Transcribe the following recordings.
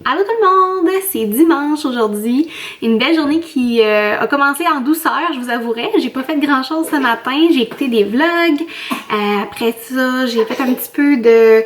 Allô tout le monde! C'est dimanche aujourd'hui. Une belle journée qui a commencé en douceur, je vous avouerai. J'ai pas fait grand chose ce matin. J'ai écouté des vlogs. Après ça, j'ai fait un petit peu de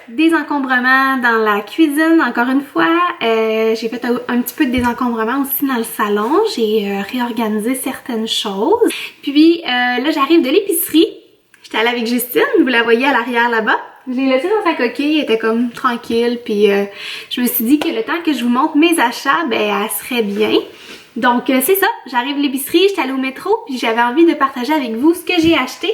désencombrement dans la cuisine, encore une fois. J'ai fait un petit peu de désencombrement aussi dans le salon. J'ai réorganisé certaines choses. Puis là, j'arrive de l'épicerie. J'étais allée avec Justine, vous la voyez à l'arrière là-bas. Je l'ai laissée dans sa coquille, elle était comme tranquille, puis je me suis dit que le temps que je vous montre mes achats, ben elle serait bien. Donc c'est ça, j'arrive à l'épicerie, j'étais allée au métro, puis j'avais envie de partager avec vous ce que j'ai acheté.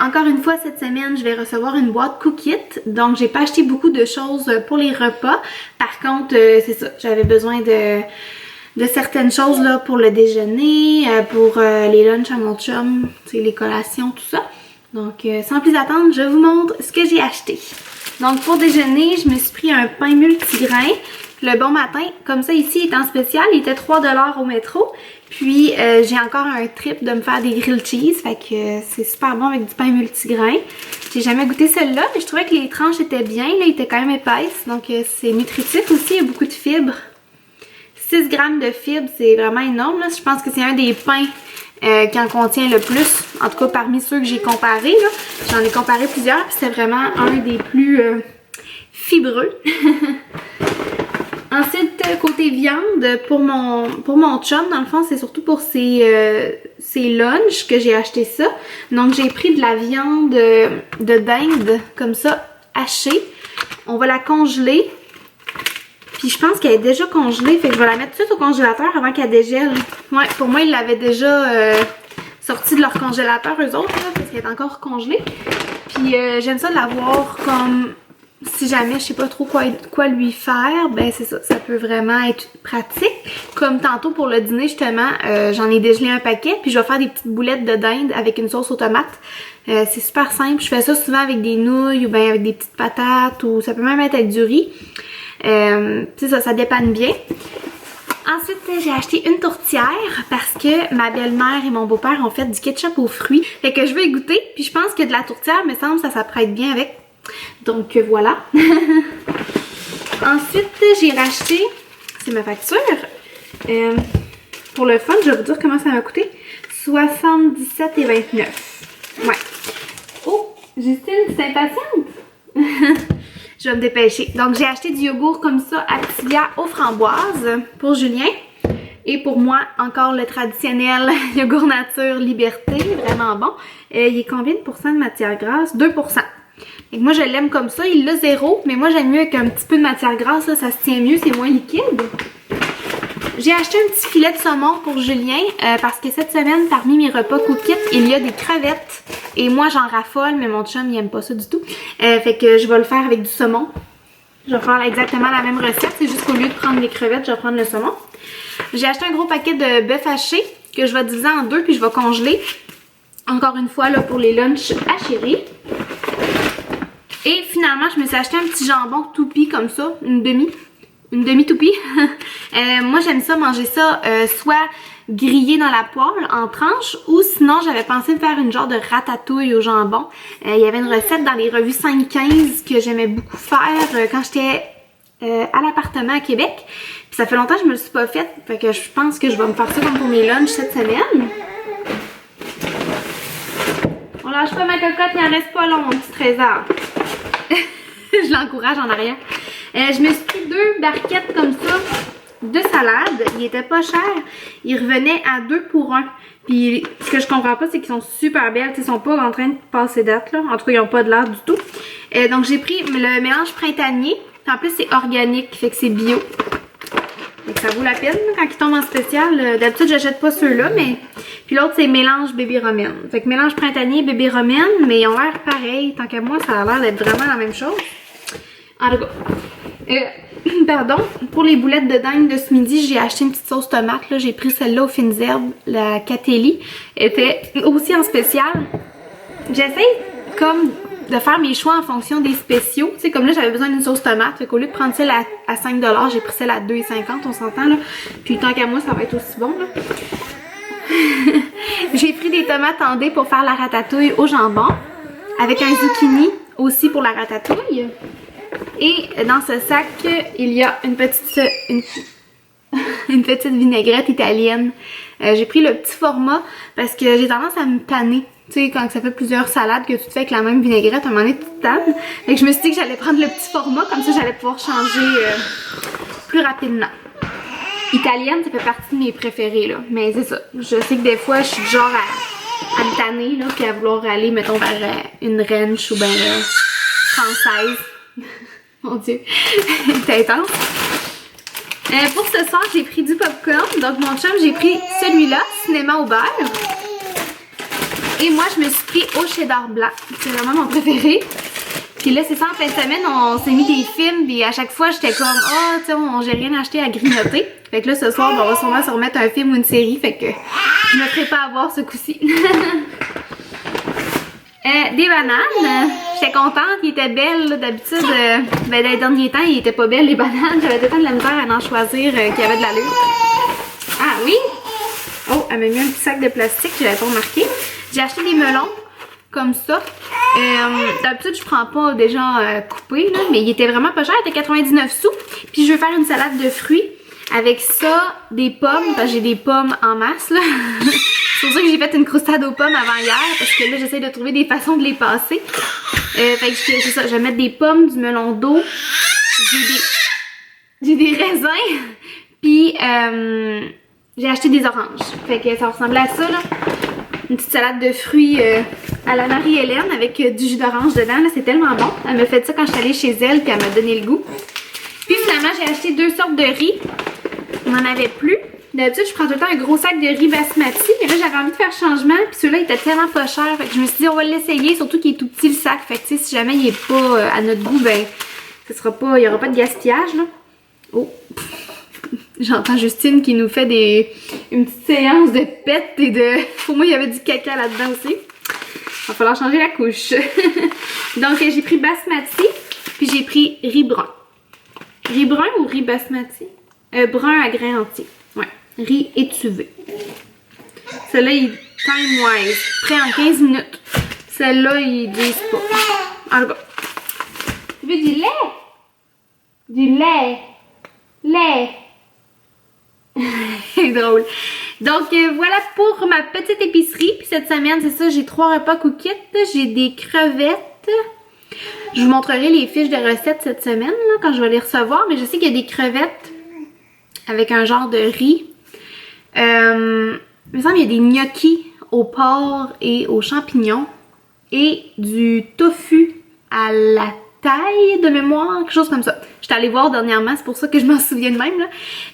Encore une fois, cette semaine, je vais recevoir une boîte Cookit, donc j'ai pas acheté beaucoup de choses pour les repas. Par contre, c'est ça, j'avais besoin de certaines choses là pour le déjeuner, pour les lunchs à mon chum, les collations, tout ça. Donc, sans plus attendre, je vous montre ce que j'ai acheté. Donc, pour déjeuner, je me suis pris un pain multigrain. Le bon matin, comme ça, ici, il est en spécial. Il était 3 $ au métro. Puis, j'ai encore un trip de me faire des grilled cheese. Fait que c'est super bon avec du pain multigrain. J'ai jamais goûté celui-là, mais je trouvais que les tranches étaient bien. Là, il était quand même épaisse. Donc, c'est nutritif aussi. Il y a beaucoup de fibres. 6 grammes de fibres, c'est vraiment énorme. Là. Je pense que c'est un des pains qui en contient le plus, en tout cas parmi ceux que j'ai comparés. J'en ai comparé plusieurs, puis c'est vraiment un des plus fibreux. Ensuite, côté viande, pour mon chum, dans le fond, c'est surtout pour ses lunchs que j'ai acheté ça. Donc j'ai pris de la viande de dinde, comme ça, hachée. On va la congeler. Puis je pense qu'elle est déjà congelée, fait que je vais la mettre tout de suite au congélateur avant qu'elle dégèle. Ouais, pour moi, ils l'avaient déjà sortie de leur congélateur, eux autres, là, parce qu'elle est encore congelée. Puis j'aime ça de l'avoir comme, si jamais je sais pas trop quoi lui faire, ben c'est ça, ça peut vraiment être pratique. Comme tantôt pour le dîner, justement, j'en ai dégelé un paquet, puis je vais faire des petites boulettes de dinde avec une sauce aux tomates. C'est super simple, je fais ça souvent avec des nouilles ou bien avec des petites patates, ou ça peut même être avec du riz. C'est ça, ça dépanne bien. Ensuite, j'ai acheté une tourtière parce que ma belle-mère et mon beau-père ont fait du ketchup aux fruits. Fait que je vais y goûter. Puis je pense que de la tourtière, me semble, ça s'apprête bien avec. Donc voilà. Ensuite, j'ai racheté, c'est ma facture. Pour le fun, je vais vous dire comment ça m'a coûté. 77,29. Ouais. Oh, Justine, tu es impatiente? Je vais me dépêcher. Donc, j'ai acheté du yogourt comme ça, Activia aux framboises pour Julien. Et pour moi, encore le traditionnel yogourt nature Liberté, vraiment bon. Il est combien de pourcents de matière grasse? 2%. Et moi, je l'aime comme ça. Il l'a 0, mais moi, j'aime mieux avec un petit peu de matière grasse. Là, ça se tient mieux, c'est moins liquide. J'ai acheté un petit filet de saumon pour Julien parce que cette semaine, parmi mes repas Cookit, il y a des crevettes. Et moi, j'en raffole, mais mon chum, il aime pas ça du tout. Fait que je vais le faire avec du saumon. Je vais faire exactement la même recette. C'est juste qu'au lieu de prendre les crevettes, je vais prendre le saumon. J'ai acheté un gros paquet de bœuf haché que je vais diviser en deux puis je vais congeler. Encore une fois, là, pour les lunchs à Chérie. Et finalement, je me suis acheté un petit jambon toupie comme ça, une demi-toupie. Moi, j'aime ça, manger ça soit grillé dans la poêle en tranches ou sinon, j'avais pensé de faire une genre de ratatouille au jambon. Il y avait une recette dans les revues 5-15 que j'aimais beaucoup faire quand j'étais à l'appartement à Québec. Puis ça fait longtemps que je me le suis pas faite, fait que je pense que je vais me faire ça comme pour mes lunchs cette semaine. On lâche pas ma cocotte, il en reste pas long, mon petit trésor. Je l'encourage en arrière. Je me suis pris 2 barquettes comme ça de salade. Il était pas cher. Il revenait à 2 pour 1. Puis ce que je comprends pas, c'est qu'ils sont super belles. Ils sont pas en train de passer date là. En tout cas, ils ont pas de l'air du tout. Donc j'ai pris le mélange printanier. En plus, c'est organique, fait que c'est bio. Donc ça vaut la peine quand ils tombent en spécial. D'habitude, j'achète pas ceux-là, mais... Puis l'autre, c'est mélange bébé romaine. Fait que mélange printanier, bébé romaine, mais ils ont l'air pareil. Tant qu'à moi, ça a l'air d'être vraiment la même chose. En tout cas, pardon, pour les boulettes de dinde de ce midi, j'ai acheté une petite sauce tomate. J'ai pris celle-là aux fines herbes, la Catelli. Elle était aussi en spécial. J'essaie comme de faire mes choix en fonction des spéciaux. Tu sais, comme là, j'avais besoin d'une sauce tomate. Fait qu'au lieu de prendre celle à 5 $, j'ai pris celle à 2,50 $, on s'entend là. Puis tant qu'à moi, ça va être aussi bon là. J'ai pris des tomates en dés pour faire la ratatouille au jambon. Avec un zucchini aussi pour la ratatouille. Et dans ce sac, il y a une petite vinaigrette italienne. J'ai pris le petit format parce que j'ai tendance à me tanner. Tu sais, quand ça fait plusieurs salades que tu te fais avec la même vinaigrette, à un moment donné, tu te tannes. Fait que je me suis dit que j'allais prendre le petit format, comme ça j'allais pouvoir changer plus rapidement. Italienne, ça fait partie de mes préférés, là. Mais c'est ça. Je sais que des fois, je suis du genre à me tanner, là, puis à vouloir aller, mettons, vers une ranch ou ben française. Mon Dieu, c'est intense. Pour ce soir, j'ai pris du popcorn. Donc, mon chum, j'ai pris celui-là, cinéma au beurre. Et moi, je me suis pris au cheddar blanc. C'est vraiment mon préféré. Puis là, c'est ça, en fin de semaine, on s'est mis des films. Puis à chaque fois, j'étais comme, oh, tu sais, j'ai rien acheté à grignoter. Fait que là, ce soir, on va sûrement se remettre un film ou une série. Fait que je me ferai pas avoir ce coup-ci. Des bananes. J'étais contente, ils étaient belles. D'habitude, dans les derniers temps, ils étaient pas belles, les bananes. J'avais tout le temps de la misère à en choisir qui avait de l'allure. Ah oui! Oh, elle m'a mis un petit sac de plastique, je l'avais pas remarqué. J'ai acheté des melons comme ça. D'habitude, je prends pas déjà coupés, là, mais il était vraiment pas cher, il était 99 sous. Puis je veux faire une salade de fruits. Avec ça, des pommes, parce que j'ai des pommes en masse, là. C'est pour ça que j'ai fait une croustade aux pommes avant hier, parce que là, j'essaie de trouver des façons de les passer. Fait que c'est ça, je vais mettre des pommes, du melon d'eau, j'ai des raisins, puis j'ai acheté des oranges. Fait que ça ressemble à ça, là. Une petite salade de fruits à la Marie-Hélène avec du jus d'orange dedans, là, c'est tellement bon. Elle m'a fait ça quand je suis allée chez elle, puis elle m'a donné le goût. Puis finalement, j'ai acheté 2 sortes de riz. On n'en avait plus. D'habitude, je prends tout le temps un gros sac de riz basmati. Mais là, j'avais envie de faire changement. Puis celui-là, il était tellement pas cher. Fait que je me suis dit, on va l'essayer. Surtout qu'il est tout petit le sac. Fait que si jamais il est pas à notre goût, ben, ce sera pas, il y aura pas de gaspillage, là. Oh! J'entends Justine qui nous fait une petite séance de pète et de... Pour moi, il y avait du caca là-dedans aussi. Il va falloir changer la couche. Donc, j'ai pris basmati. Puis j'ai pris riz brun. Riz brun ou riz basmati? Brun à grains entiers. Ouais. Riz étuvé. Celui-là, il time-wise. Prêt en 15 minutes. Celle-là, ils disent pas. En tout cas. Tu veux du lait? Du lait. Lait. C'est drôle. Donc, voilà pour ma petite épicerie. Puis cette semaine, c'est ça, j'ai 3 repas Cookit. J'ai des crevettes. Je vous montrerai les fiches de recettes cette semaine, là, quand je vais les recevoir. Mais je sais qu'il y a des crevettes avec un genre de riz. Il me semble qu'il y a des gnocchis au porc et aux champignons. Et du tofu à la taille de mémoire, quelque chose comme ça. J'étais allée voir dernièrement, c'est pour ça que je m'en souviens de même, là.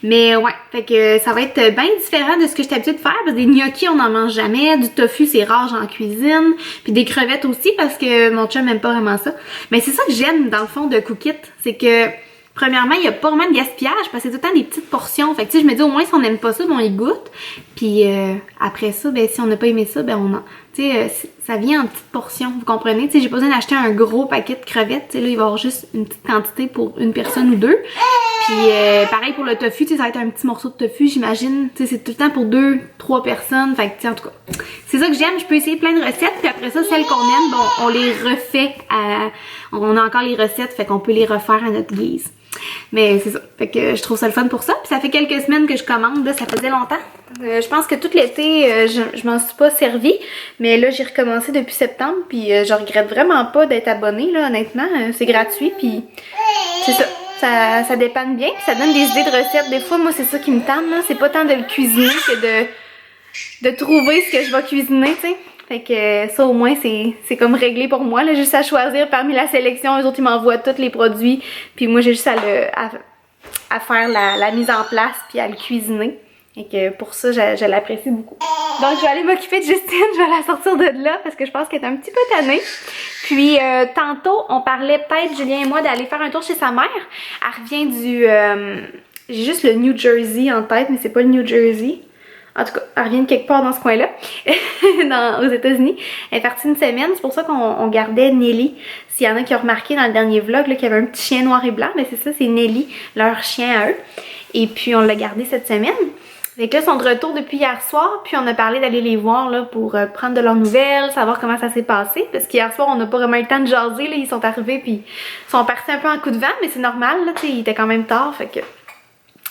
Mais ouais, fait que ça va être bien différent de ce que j'étais habituée de faire. Parce que des gnocchis, on n'en mange jamais. Du tofu, c'est rare en cuisine. Puis des crevettes aussi, parce que mon chum n'aime pas vraiment ça. Mais c'est ça que j'aime, dans le fond, de Cookit. C'est que, premièrement, il n'y a pas vraiment de gaspillage, parce que c'est tout le temps des petites portions. Fait que tu sais, je me dis, au moins, si on n'aime pas ça, ben, on y goûte. Puis après ça, ben si on n'a pas aimé ça, ben on en... Tu sais, ça vient en petites portions, vous comprenez? Tu sais, j'ai pas besoin d'acheter un gros paquet de crevettes. Tu sais, là, il va y avoir juste une petite quantité pour une personne ou deux. Puis pareil pour le tofu, tu sais, ça va être un petit morceau de tofu, j'imagine. Tu sais, c'est tout le temps pour 2-3 personnes. Fait que, tu sais, en tout cas, c'est ça que j'aime. Je peux essayer plein de recettes. Puis après ça, celles qu'on aime, bon, on les refait on a encore les recettes, fait qu'on peut les refaire à notre guise. Mais c'est ça. Fait que je trouve ça le fun pour ça. Puis ça fait quelques semaines que je commande, là, ça faisait longtemps. Je pense que tout l'été, je m'en suis pas servi. Mais là, j'ai recommencé depuis septembre. Puis je regrette vraiment pas d'être abonnée, là, honnêtement. C'est gratuit. Puis c'est ça. Ça dépanne bien. Puis ça donne des idées de recettes. Des fois, moi, c'est ça qui me tente, là. C'est pas tant de le cuisiner que de trouver ce que je vais cuisiner, tu sais. Fait que ça au moins c'est comme réglé pour moi, là, juste à choisir parmi la sélection. Eux autres ils m'envoient tous les produits, puis moi j'ai juste à faire la mise en place puis à le cuisiner. Et que pour ça je l'apprécie beaucoup. Donc je vais aller m'occuper de Justine, je vais la sortir de là parce que je pense qu'elle est un petit peu tannée. Puis tantôt on parlait peut-être Julien et moi d'aller faire un tour chez sa mère. Elle revient du... j'ai juste le New Jersey en tête mais c'est pas le New Jersey. En tout cas, elle revient de quelque part dans ce coin-là, aux États-Unis. Elle est partie une semaine, c'est pour ça qu'on gardait Nelly. S'il y en a qui ont remarqué dans le dernier vlog qu'il y avait un petit chien noir et blanc, mais c'est ça, c'est Nelly, leur chien à eux. Et puis on l'a gardé cette semaine. Fait que là, ils sont de retour depuis hier soir, puis on a parlé d'aller les voir là, pour prendre de leurs nouvelles, savoir comment ça s'est passé. Parce qu'hier soir, on n'a pas vraiment eu le temps de jaser, là, ils sont arrivés puis ils sont partis un peu en coup de vent, mais c'est normal, là, il était quand même tard, fait que...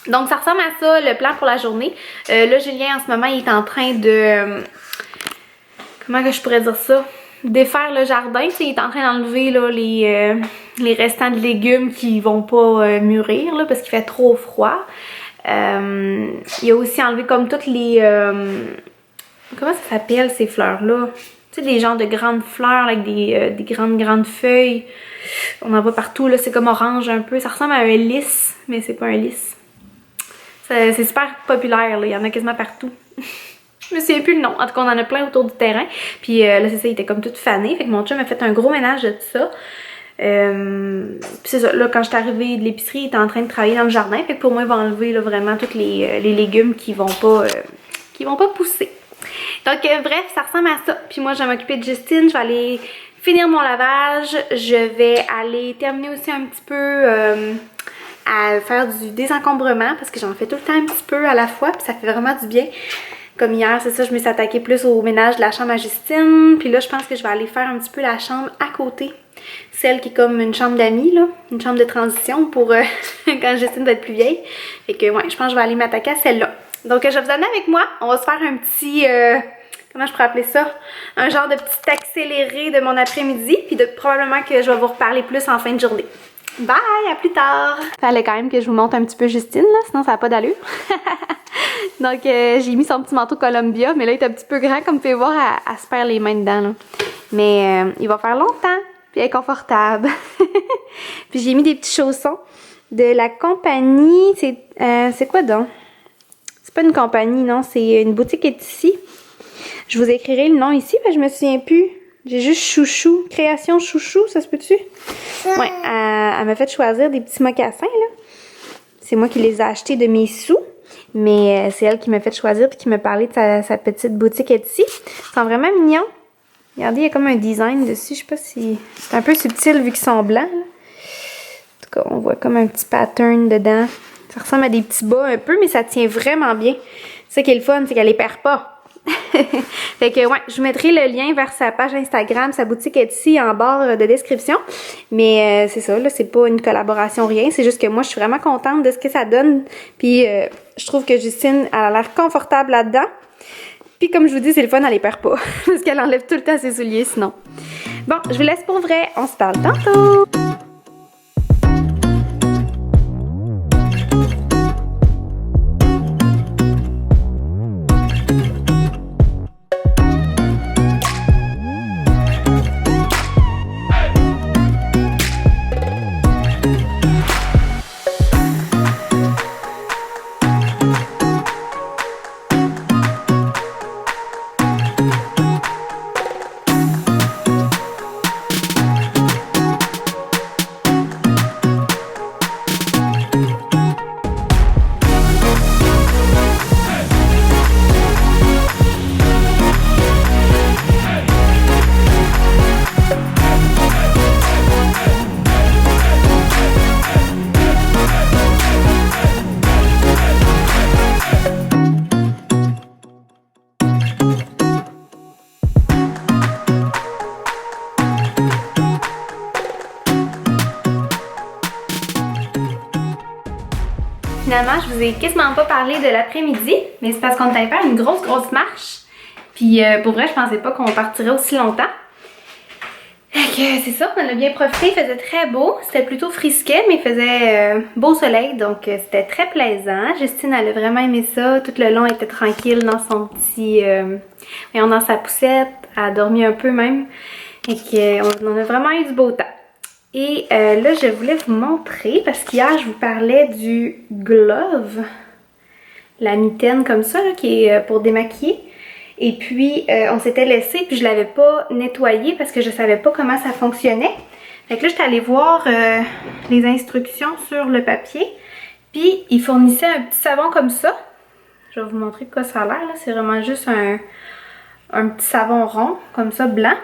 Donc ça ressemble à ça, le plan pour la journée. Là, Julien, en ce moment, il est en train de... comment que je pourrais dire ça? Défaire le jardin, il est en train d'enlever là, les restants de légumes qui vont pas mûrir, là, parce qu'il fait trop froid. Il a aussi enlevé comme toutes les... comment ça s'appelle ces fleurs-là? Tu sais, des genres de grandes fleurs avec des grandes feuilles. On en voit partout, là, c'est comme orange un peu. Ça ressemble à un lys, mais c'est pas un lys. C'est super populaire, là. Il y en a quasiment partout. Je me souviens plus le nom. En tout cas, on en a plein autour du terrain. Puis là, c'est ça, il était comme tout fané. Fait que mon chum a fait un gros ménage de tout ça. Puis c'est ça, là, quand je suis arrivée de l'épicerie, il était en train de travailler dans le jardin. Fait que pour moi, il va enlever là, vraiment tous les légumes qui vont pas pousser. Donc bref, ça ressemble à ça. Puis moi, je vais m'occuper de Justine. Je vais aller finir mon lavage. Je vais aller terminer aussi un petit peu à faire du désencombrement parce que j'en fais tout le temps un petit peu à la fois. Puis ça fait vraiment du bien. Comme hier, c'est ça, je me suis attaquée plus au ménage de la chambre à Justine. Puis là, je pense que je vais aller faire un petit peu la chambre à côté. Celle qui est comme une chambre d'amis, là. Une chambre de transition pour quand Justine va être plus vieille. Fait que ouais, je pense que je vais aller m'attaquer à celle-là. Donc, je vais vous amener avec moi. On va se faire un petit... comment je pourrais appeler ça? Un genre de petit accéléré de mon après-midi. Puis probablement que je vais vous reparler plus en fin de journée. Bye! À plus tard! Fallait quand même que je vous montre un petit peu Justine, là. Sinon, ça n'a pas d'allure. Donc, j'ai mis son petit manteau Columbia. Mais là, il est un petit peu grand. Comme vous pouvez voir, elle se perd les mains dedans, là. Mais il va faire longtemps. Puis elle est confortable. Puis j'ai mis des petits chaussons de la compagnie. C'est quoi donc? C'est pas une compagnie, non. C'est une boutique ici. Je vous écrirai le nom ici, mais je me souviens plus. J'ai juste Chouchou. Création Chouchou, ça se peut-tu? Ouais, elle m'a fait choisir des petits mocassins, là. C'est moi qui les ai achetés de mes sous. Mais c'est elle qui m'a fait choisir puis qui m'a parlé de sa petite boutique ici. Ils sont vraiment mignons. Regardez, il y a comme un design dessus. Je sais pas si... C'est un peu subtil vu qu'ils sont blancs, là. En tout cas, on voit comme un petit pattern dedans. Ça ressemble à des petits bas un peu, mais ça tient vraiment bien. C'est ça qui est le fun, c'est qu'elle les perd pas. Fait que, ouais, je vous mettrai le lien vers sa page Instagram, sa boutique Etsy en barre de description. Mais c'est ça, là, c'est pas une collaboration, rien. C'est juste que moi, je suis vraiment contente de ce que ça donne. Puis, je trouve que Justine, elle a l'air confortable là-dedans. Puis comme je vous dis, c'est le fun, elle les perd pas. Parce qu'elle enlève tout le temps ses souliers sinon. Bon, je vous laisse pour vrai. On se parle tantôt. Finalement, je vous ai quasiment pas parlé de l'après-midi, mais c'est parce qu'on allait faire une grosse marche. Puis pour vrai, je pensais pas qu'on partirait aussi longtemps. Fait que c'est ça, on a bien profité, il faisait très beau. C'était plutôt frisquet, mais il faisait beau soleil, donc c'était très plaisant. Justine, elle a vraiment aimé ça. Tout le long, elle était tranquille dans son petit... dans sa poussette. Elle a dormi un peu même. Fait qu'on a vraiment eu du beau temps. Et là, je voulais vous montrer, parce qu'hier, je vous parlais du glove, la mitaine comme ça, là, qui est pour démaquiller. Et puis, on s'était laissé, puis je l'avais pas nettoyé parce que je savais pas comment ça fonctionnait. Fait que là, j'étais allée voir les instructions sur le papier. Puis, ils fournissaient un petit savon comme ça. Je vais vous montrer de quoi ça a l'air, là. C'est vraiment juste un petit savon rond, comme ça, blanc.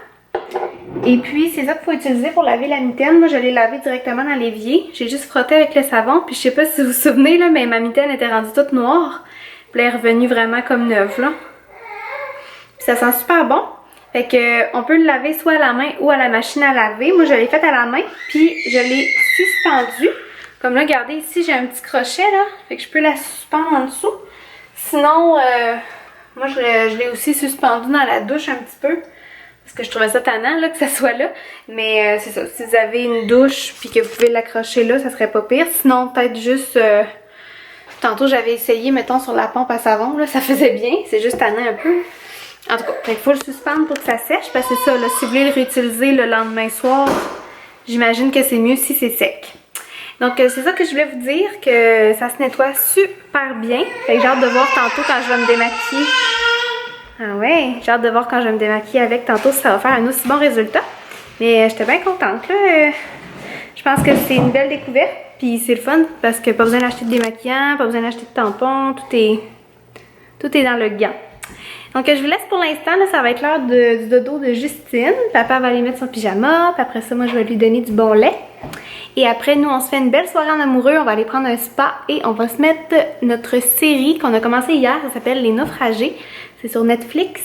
Et puis, c'est ça qu'il faut utiliser pour laver la mitaine. Moi, je l'ai lavé directement dans l'évier. J'ai juste frotté avec le savon. Puis, je sais pas si vous vous souvenez, là, mais ma mitaine était rendue toute noire. Puis là, elle est revenue vraiment comme neuve, là. Puis ça sent super bon. Fait que on peut le laver soit à la main ou à la machine à laver. Moi, je l'ai fait à la main, puis je l'ai suspendu. Comme là, regardez ici, j'ai un petit crochet, là. Fait que je peux la suspendre en dessous. Sinon, moi, je l'ai aussi suspendu dans la douche un petit peu. Parce que je trouvais ça tannant, là, que ça soit là. Mais c'est ça, si vous avez une douche, puis que vous pouvez l'accrocher là, ça serait pas pire. Sinon, peut-être juste... tantôt, j'avais essayé, mettons, sur la pompe à savon, là, ça faisait bien. C'est juste tannant un peu. En tout cas, il faut le suspendre pour que ça sèche, parce que c'est ça, là, si vous voulez le réutiliser le lendemain soir, j'imagine que c'est mieux si c'est sec. Donc, c'est ça que je voulais vous dire, que ça se nettoie super bien. Fait que j'ai hâte de voir tantôt quand je vais me démaquiller. Ah ouais, j'ai hâte de voir quand je vais me démaquiller avec tantôt si ça va faire un aussi bon résultat. Mais j'étais bien contente, là. Je pense que c'est une belle découverte, puis c'est le fun, parce que pas besoin d'acheter de démaquillant, pas besoin d'acheter de tampons, tout est dans le gant. Donc, je vous laisse pour l'instant. Là, ça va être l'heure du dodo de Justine. Papa va aller mettre son pyjama. Puis après ça, moi, je vais lui donner du bon lait. Et après, nous, on se fait une belle soirée en amoureux. On va aller prendre un spa et on va se mettre notre série qu'on a commencé hier. Ça s'appelle Les Naufragés. C'est sur Netflix.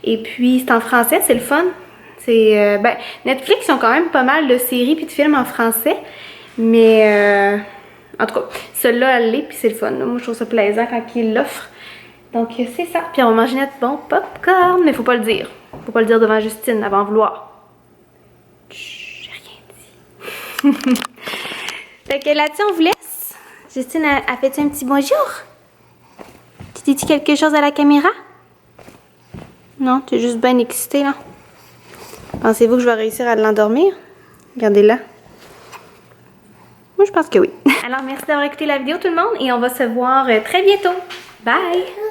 Et puis, c'est en français. C'est le fun. C'est Netflix, ils ont quand même pas mal de séries puis de films en français. Mais, en tout cas, celle-là, elle l'est. Puis c'est le fun. Moi, je trouve ça plaisant quand ils l'offrent. Donc c'est ça. Puis on va manger notre bon popcorn. Mais faut pas le dire. Faut pas le dire devant Justine, avant vouloir. Chut, j'ai rien dit. Fait que là-dessus, on vous laisse. Justine a fait un petit bonjour. Tu dis quelque chose à la caméra? Non, tu es juste bien excitée là. Pensez-vous que je vais réussir à l'endormir? Regardez-la. Moi, je pense que oui. Alors, merci d'avoir écouté la vidéo tout le monde et on va se voir très bientôt. Bye!